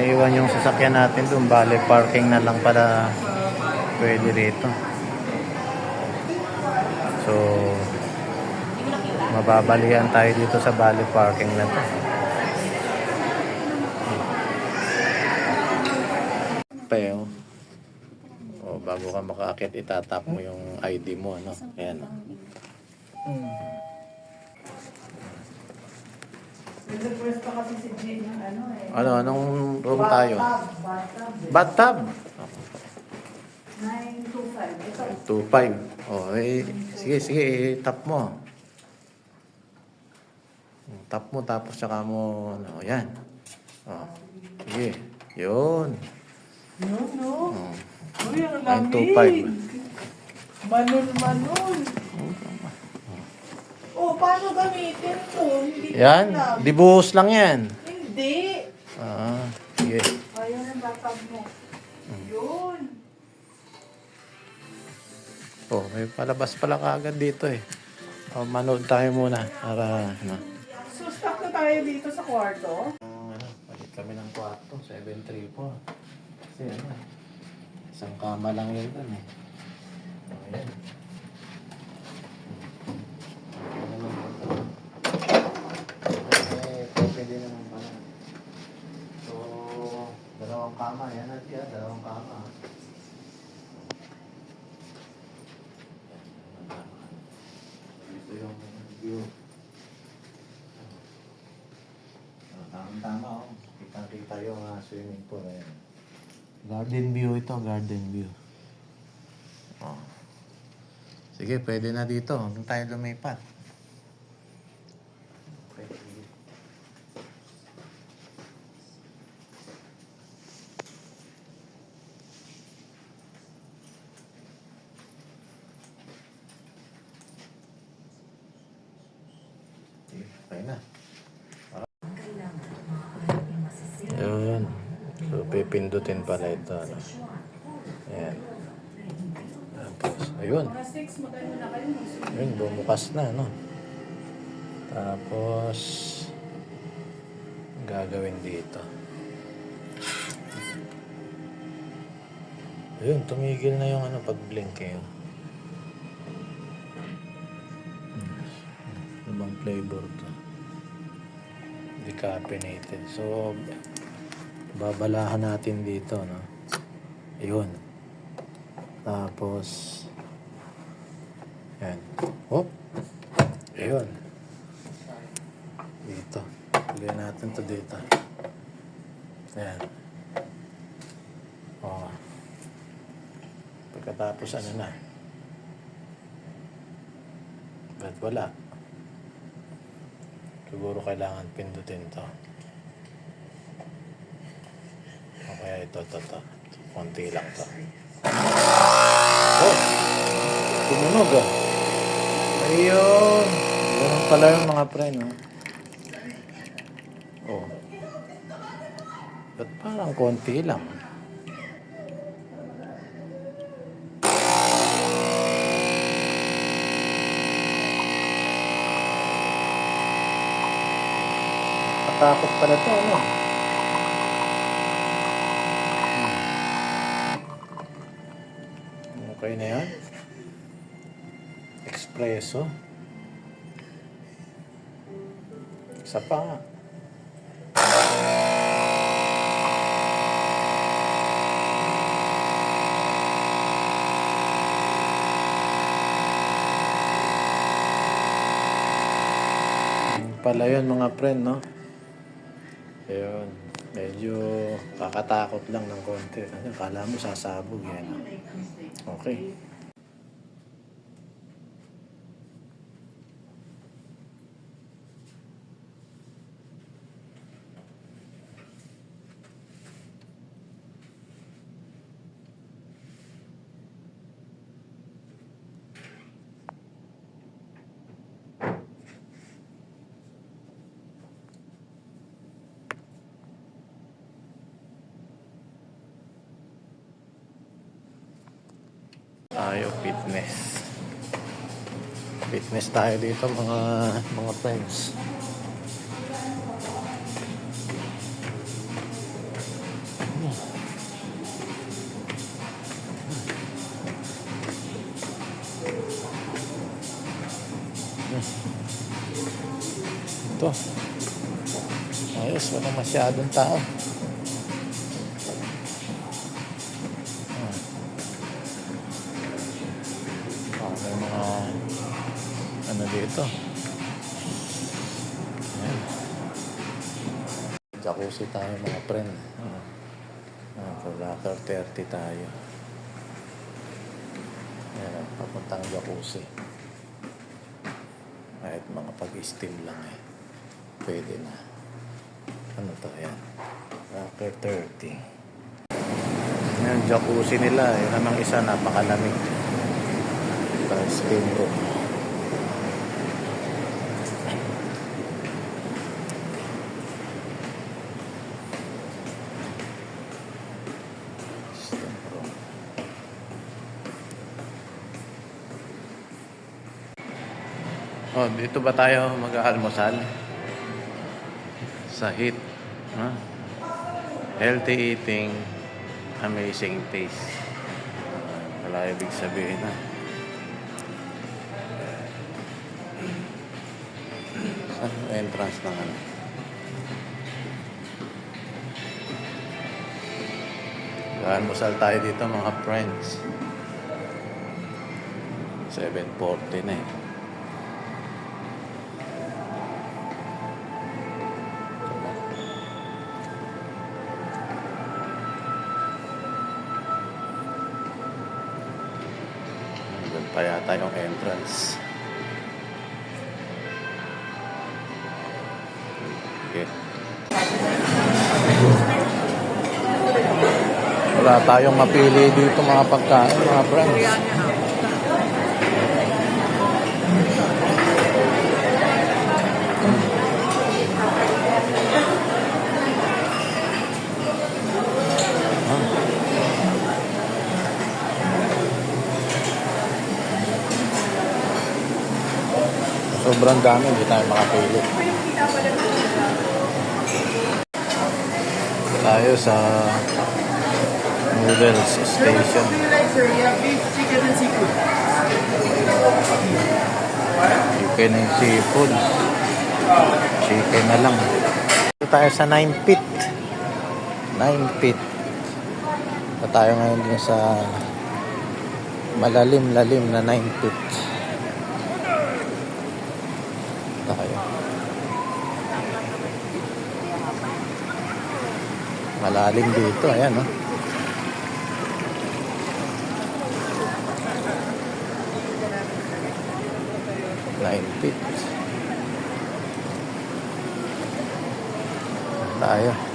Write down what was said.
naiwan yung sasakyan natin doon. Bale, parking na lang pala pwede rito. So, mababalian tayo dito sa Bale parking na to. Pero, bago ka makaakit, itatap mo yung ID mo, ano? Ayan. Nag-request pa kasi si Jane ng ano eh. Anong room tayo? Bathtub. 925. Ito. 2.5. Sige, tap mo. Tap mo, tapos saka mo, ano, yan. Sige, yun. No. Oh. Uy, ang lamig. 925. Manon. Oh, paano gamitin to? Hindi ko Yan, alam. dibuhos lang yan. Hindi. Sige. Ayun ang batag mo. Yun. May palabas pala kaagad dito eh. Manood tayo muna para, ano. So, stuck na tayo dito sa kwarto? Palit kami ng kwarto, 734. Kasi isang kama lang yun dun eh. Ayan. Pwede naman pala. So, dalawang kama. Yan natin dalawang kama. Ito yung view. Tama. Kita yung swimming pool. Ayan. Garden view ito, garden view. Sige, pwede na dito. Huwag tayo lumipat. Okay. Okay na. Ayun. So, pipindutin pala ito. Ano? Ayan. Tapos, ayun. Mga 6, magano na kayo. Ayun, bumukas na, no? Tapos, gagawin dito. Ayun, tumigil na yung pag-blink eh. Ano bang flavor to? Decaffeinated. So, babalahan natin dito, no? Ayun. Tapos, yan. Ayun. Dito. Lagyan natin to dito. Ayan. Pagkatapos na? Ba't wala? Siguro kailangan pindutin to. O kaya ito. Konti lang to. Tumunog ah. Ayun. Ganun pala yung mga pre, no? Ba't parang konti lang? Takot pala to, ano? Okay na yan. Espresso. Isa pa nga. Pala yun mga friend, no? Ayun. Medyo kakatakot lang ng konti. Kala mo sasabog yan. Okay. Tayo fitness. Fitness tayo dito mga friends. dito. Ayos, walang masyadong tao. May mga ano dito. Ayan. Jacuzzi tayo mga friend. For locker 30 tayo. Ayan, papuntang jacuzzi. Kahit mga pag-steam lang pwede na. Ano to? Ayan. Locker 30. Ayan, jacuzzi nila. Yun namang isa, napakalamig. Steam room. Steam room. Oh, dito ba tayo mag-aalmusal? Sa HEAT. Huh? Healthy eating, amazing taste. Wala ibig sabihin na. Entrance ng ano. Almusal tayo dito mga friends. 7:40 na Doon pa yata yung entrance. Okay. Wala tayong mapili dito mga pagkain, mga friends. Sobrang dami, hindi tayo makapili. Tayo sa noodles station. Chicken and seafood. Chicken na lang. Dito tayo sa 9 Pit. 9 Pit. Ito tayo ngayon din sa malalim-lalim na 9 Pit. Tayo. Malalim dito, ayan, no? Nine feet. Tayo.